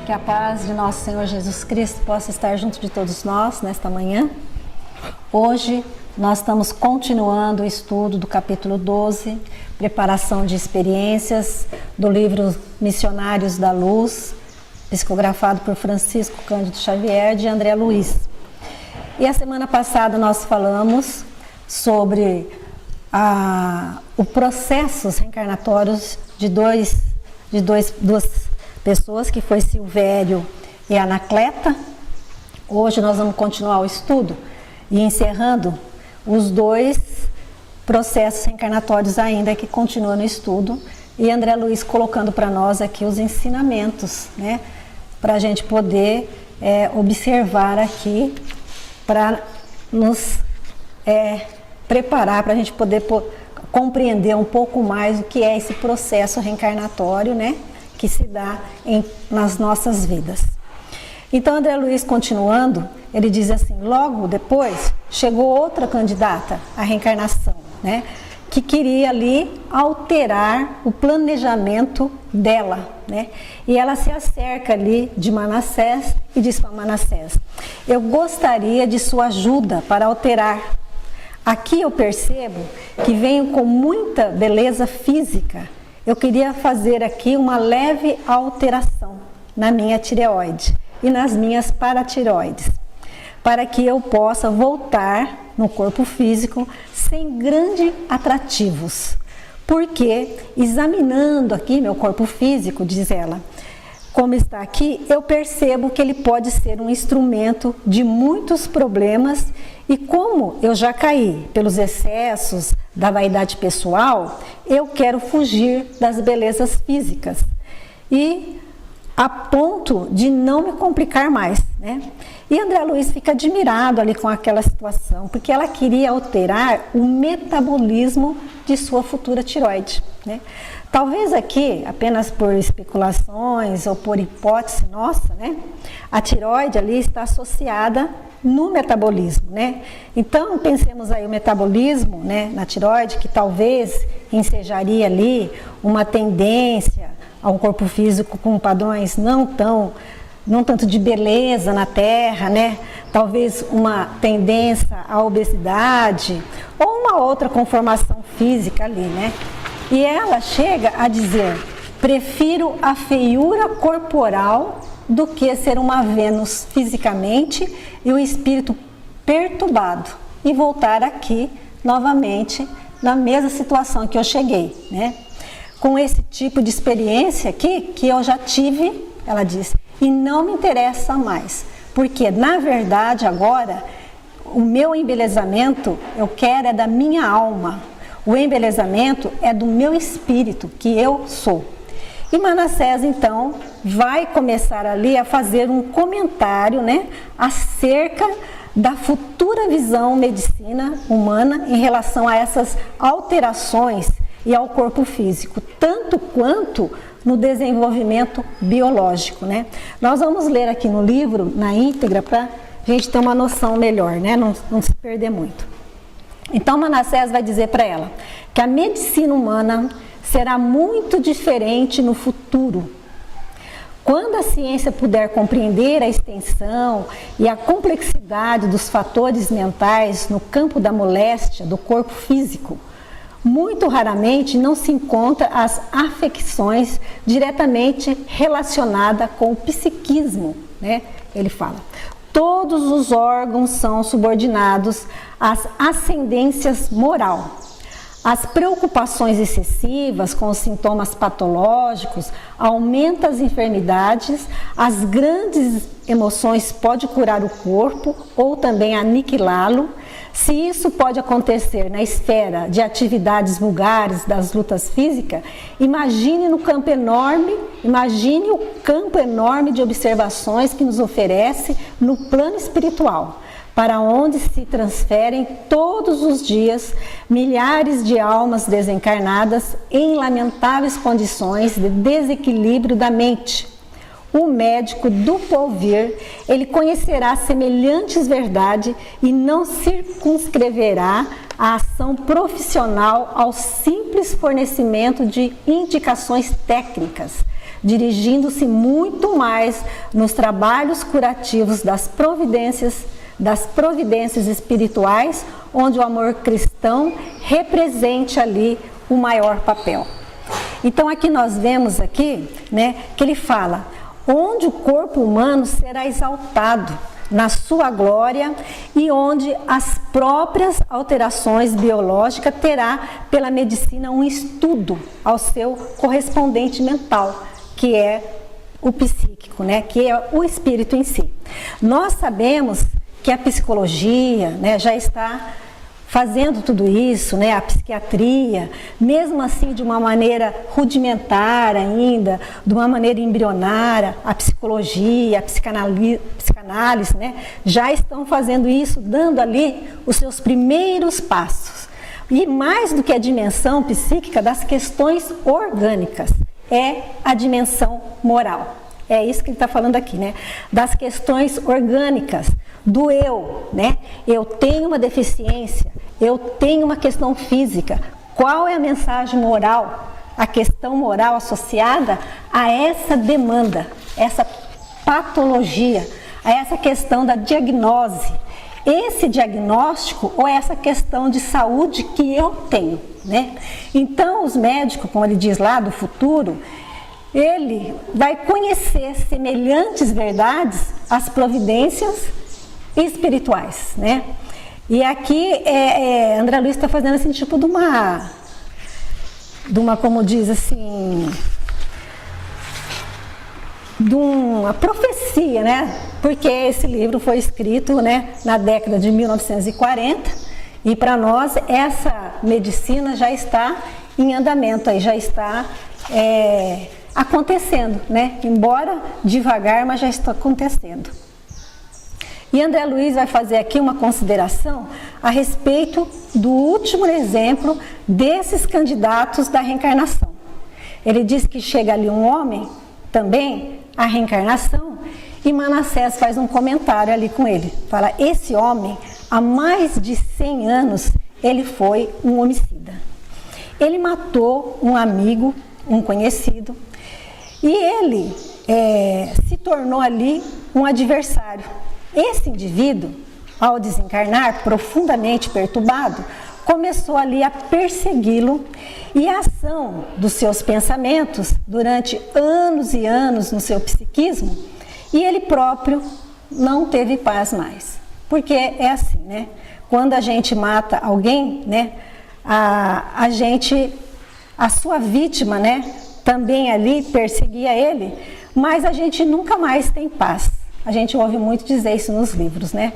Que a paz de nosso Senhor Jesus Cristo possa estar junto de todos nós nesta manhã. Hoje nós estamos continuando o estudo do capítulo 12, preparação de experiências, do livro Missionários da Luz, psicografado por Francisco Cândido Xavier, de André Luiz. E a semana passada nós falamos sobre o processos reencarnatórios de duas pessoas, que foi Silvério e Anacleta. Hoje nós vamos continuar o estudo e encerrando os dois processos reencarnatórios ainda que continuam no estudo, e André Luiz colocando para nós aqui os ensinamentos, né, para a gente poder observar aqui, para nos preparar, para a gente poder compreender um pouco mais o que é esse processo reencarnatório, né, que se dá nas nossas vidas. Então, André Luiz, continuando, ele diz assim: logo depois chegou outra candidata à reencarnação, né, que queria ali alterar o planejamento dela, né, e ela se acerca ali de Manassés e diz para Manassés: eu gostaria de sua ajuda para alterar. Aqui eu percebo que venho com muita beleza física. Eu queria fazer aqui uma leve alteração na minha tireoide e nas minhas paratireoides, para que eu possa voltar no corpo físico sem grandes atrativos. Porque, examinando aqui meu corpo físico, diz ela, como está aqui, eu percebo que ele pode ser um instrumento de muitos problemas, e como eu já caí pelos excessos da vaidade pessoal, eu quero fugir das belezas físicas e a ponto de não me complicar mais, né? E André Luiz fica admirado ali com aquela situação, porque ela queria alterar o metabolismo de sua futura tireoide, né? Talvez aqui, apenas por especulações ou por hipótese nossa, né, a tireoide ali está associada no metabolismo, né? Então, pensemos aí o metabolismo, né, na tireoide, que talvez ensejaria ali uma tendência a um corpo físico com padrões não tanto de beleza na Terra, né? Talvez uma tendência à obesidade ou uma outra conformação física ali, né? E ela chega a dizer: prefiro a feiura corporal do que ser uma Vênus fisicamente e o espírito perturbado e voltar aqui novamente na mesma situação que eu cheguei, né? Com esse tipo de experiência aqui que eu já tive, ela diz, e não me interessa mais, porque na verdade agora o meu embelezamento eu quero é da minha alma, o embelezamento é do meu espírito, que eu sou. E Manassés, então, vai começar ali a fazer um comentário, né, acerca da futura visão medicina humana em relação a essas alterações e ao corpo físico, tanto quanto no desenvolvimento biológico, né? Nós vamos ler aqui no livro, na íntegra, para a gente ter uma noção melhor, né, não se perder muito. Então Manassés vai dizer para ela que a medicina humana será muito diferente no futuro. Quando a ciência puder compreender a extensão e a complexidade dos fatores mentais no campo da moléstia do corpo físico, muito raramente não se encontra as afecções diretamente relacionadas com o psiquismo, né? Ele fala: todos os órgãos são subordinados às ascendências moral. As preocupações excessivas com os sintomas patológicos aumentam as enfermidades, as grandes emoções podem curar o corpo ou também aniquilá-lo. Se isso pode acontecer na esfera de atividades vulgares das lutas físicas, imagine o campo enorme de observações que nos oferece no plano espiritual, para onde se transferem todos os dias milhares de almas desencarnadas em lamentáveis condições de desequilíbrio da mente. O médico do porvir, ele conhecerá semelhantes verdades e não circunscreverá a ação profissional ao simples fornecimento de indicações técnicas, dirigindo-se muito mais nos trabalhos curativos das providências espirituais, onde o amor cristão represente ali o maior papel. Então aqui nós vemos aqui, né, que ele fala, onde o corpo humano será exaltado na sua glória e onde as próprias alterações biológicas terá pela medicina um estudo ao seu correspondente mental, que é o psíquico, né, que é o espírito em si. Nós sabemos que a psicologia, né, já está fazendo tudo isso, né, a psiquiatria, mesmo assim de uma maneira rudimentar ainda, de uma maneira embrionária, a psicologia, a psicanálise, né, já estão fazendo isso, dando ali os seus primeiros passos. E mais do que a dimensão psíquica, das questões orgânicas, é a dimensão moral. É isso que ele está falando aqui, né? Das questões orgânicas, do eu, né? Eu tenho uma deficiência, eu tenho uma questão física. Qual é a mensagem moral, a questão moral associada a essa demanda, essa patologia, a essa questão da diagnose? Esse diagnóstico ou essa questão de saúde que eu tenho, né? Então, os médicos, como ele diz lá, do futuro, ele vai conhecer semelhantes verdades às providências espirituais, né? E aqui André Luiz está fazendo assim, tipo de uma, como diz assim, de uma profecia, né? Porque esse livro foi escrito, né, na década de 1940 e para nós essa medicina já está em andamento, aí já está acontecendo, né? Embora devagar, mas já está acontecendo. E André Luiz vai fazer aqui uma consideração a respeito do último exemplo desses candidatos da reencarnação. Ele diz que chega ali um homem, também, a reencarnação, e Manassés faz um comentário ali com ele. Fala, esse homem, há mais de 100 anos, ele foi um homicida. Ele matou um amigo, um conhecido, e ele se tornou ali um adversário. Esse indivíduo, ao desencarnar, profundamente perturbado, começou ali a persegui-lo e a ação dos seus pensamentos durante anos e anos no seu psiquismo, e ele próprio não teve paz mais. Porque é assim, né? Quando a gente mata alguém, né, a sua vítima, né, também ali perseguia ele, mas a gente nunca mais tem paz. A gente ouve muito dizer isso nos livros, né?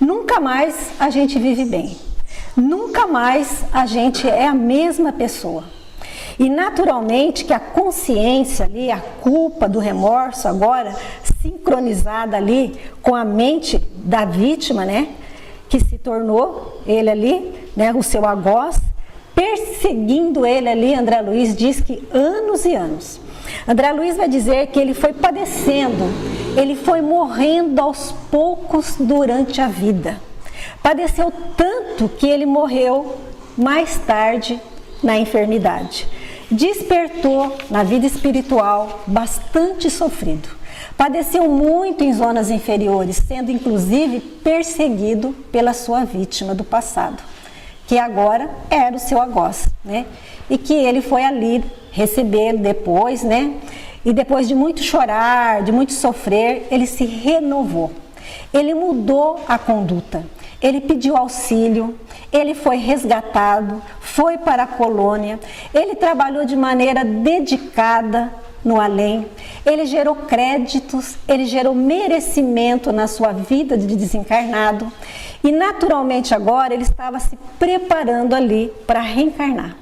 Nunca mais a gente vive bem. Nunca mais a gente é a mesma pessoa. E naturalmente que a consciência ali, a culpa do remorso agora, sincronizada ali com a mente da vítima, né? Que se tornou ele ali, né? O seu algoz, perseguindo ele ali, André Luiz diz que anos e anos. André Luiz vai dizer que ele foi padecendo, ele foi morrendo aos poucos durante a vida. Padeceu tanto que ele morreu mais tarde na enfermidade. Despertou na vida espiritual bastante sofrido. Padeceu muito em zonas inferiores, sendo inclusive perseguido pela sua vítima do passado, que agora era o seu algoz, né? E que ele foi ali receber depois, né? E depois de muito chorar, de muito sofrer, ele se renovou. Ele mudou a conduta. Ele pediu auxílio, ele foi resgatado, foi para a colônia, ele trabalhou de maneira dedicada no além, ele gerou créditos, ele gerou merecimento na sua vida de desencarnado e naturalmente agora ele estava se preparando ali para reencarnar.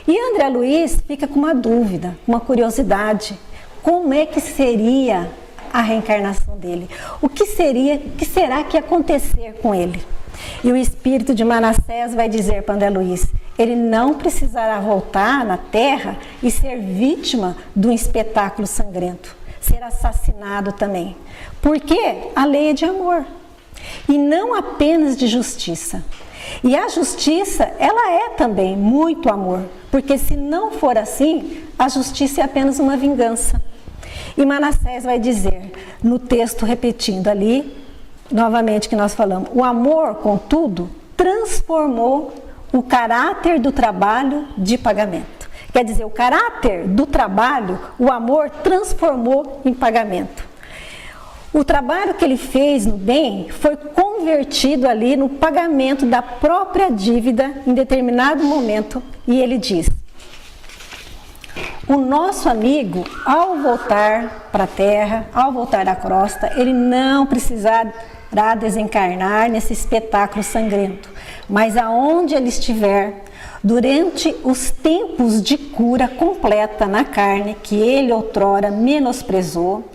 E André Luiz fica com uma dúvida, uma curiosidade, como é que seria a reencarnação dele? O que será que ia acontecer com ele? E o espírito de Manassés vai dizer para André Luiz, ele não precisará voltar na terra e ser vítima de um espetáculo sangrento, ser assassinado também, porque a lei é de amor e não apenas de justiça. E a justiça, ela é também muito amor, porque se não for assim, a justiça é apenas uma vingança. E Manassés vai dizer, no texto repetindo ali, novamente que nós falamos, o amor, contudo, transformou o caráter do trabalho de pagamento. Quer dizer, o caráter do trabalho, o amor transformou em pagamento. O trabalho que ele fez no bem foi convertido ali no pagamento da própria dívida em determinado momento. E ele diz, o nosso amigo, ao voltar para a terra, ao voltar da crosta, ele não precisará desencarnar nesse espetáculo sangrento, mas aonde ele estiver, durante os tempos de cura completa na carne que ele outrora menosprezou,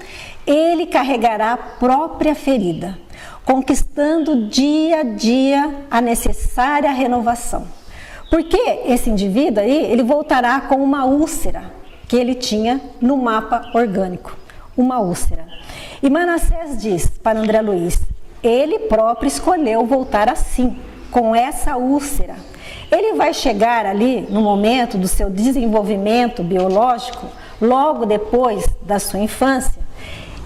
ele carregará a própria ferida, conquistando dia a dia a necessária renovação. Porque esse indivíduo aí, ele voltará com uma úlcera que ele tinha no mapa orgânico, uma úlcera. E Manassés diz para André Luiz, ele próprio escolheu voltar assim, com essa úlcera. Ele vai chegar ali no momento do seu desenvolvimento biológico, logo depois da sua infância,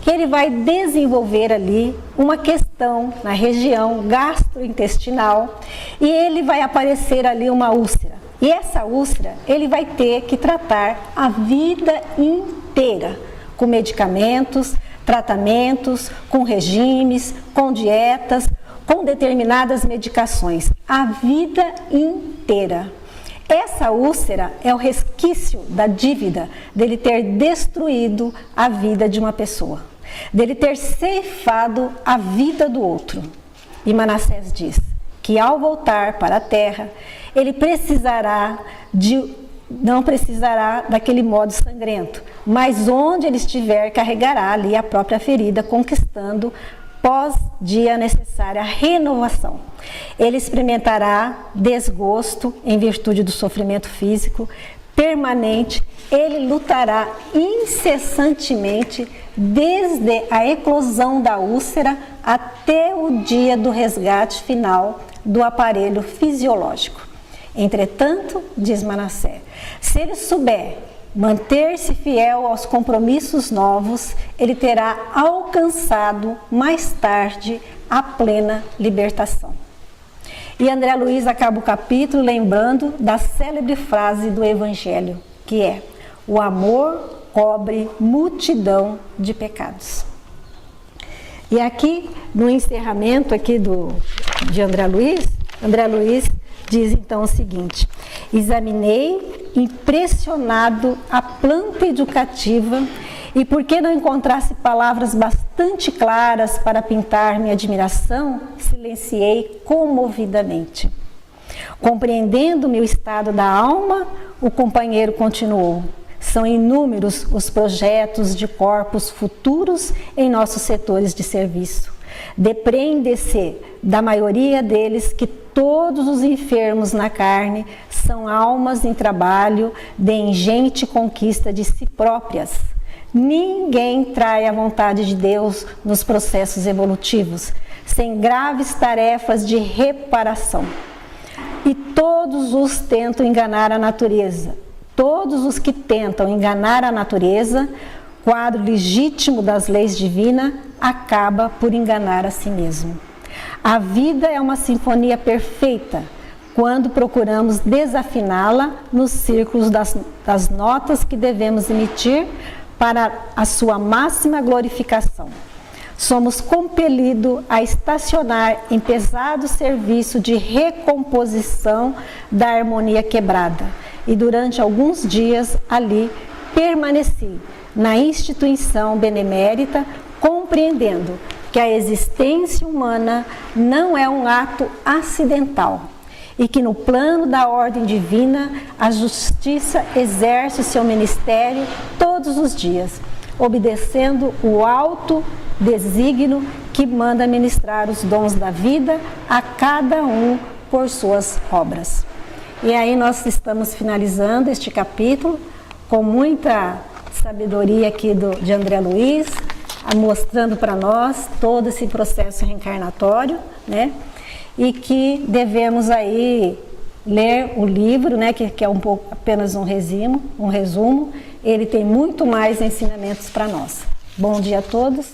que ele vai desenvolver ali uma questão na região gastrointestinal e ele vai aparecer ali uma úlcera. E essa úlcera ele vai ter que tratar a vida inteira, com medicamentos, tratamentos, com regimes, com dietas, com determinadas medicações, a vida inteira. Essa úlcera é o resquício da dívida dele ter destruído a vida de uma pessoa, dele ter ceifado a vida do outro. E Manassés diz que ao voltar para a terra, ele não precisará daquele modo sangrento, mas onde ele estiver, carregará ali a própria ferida, conquistando pós-dia necessária renovação. Ele experimentará desgosto em virtude do sofrimento físico permanente, ele lutará incessantemente desde a eclosão da úlcera até o dia do resgate final do aparelho fisiológico. Entretanto, diz Manassés, se ele souber manter-se fiel aos compromissos novos, ele terá alcançado mais tarde a plena libertação. E André Luiz acaba o capítulo lembrando da célebre frase do Evangelho, que é: o amor cobre multidão de pecados. E aqui, no encerramento aqui de André Luiz diz então o seguinte: examinei impressionado a planta educativa e porque não encontrasse palavras bastante claras para pintar minha admiração, silenciei comovidamente. Compreendendo meu estado da alma, o companheiro continuou: são inúmeros os projetos de corpos futuros em nossos setores de serviço. Depreende-se da maioria deles que todos os enfermos na carne são almas em trabalho de ingente conquista de si próprias. Ninguém trai a vontade de Deus nos processos evolutivos, sem graves tarefas de reparação. E todos os tentam enganar a natureza. Todos os que tentam enganar a natureza, quadro legítimo das leis divinas, acaba por enganar a si mesmo. A vida é uma sinfonia perfeita quando procuramos desafiná-la nos círculos das notas que devemos emitir para a sua máxima glorificação. Somos compelidos a estacionar em pesado serviço de recomposição da harmonia quebrada e durante alguns dias ali permaneci na instituição benemérita, compreendendo que a existência humana não é um ato acidental e que no plano da ordem divina a justiça exerce o seu ministério todos os dias, obedecendo o alto desígnio que manda ministrar os dons da vida a cada um por suas obras. E aí nós estamos finalizando este capítulo com muita sabedoria aqui de André Luiz, mostrando para nós todo esse processo reencarnatório, né? E que devemos aí ler o livro, né? Que é um pouco apenas um resumo, ele tem muito mais ensinamentos para nós. Bom dia a todos.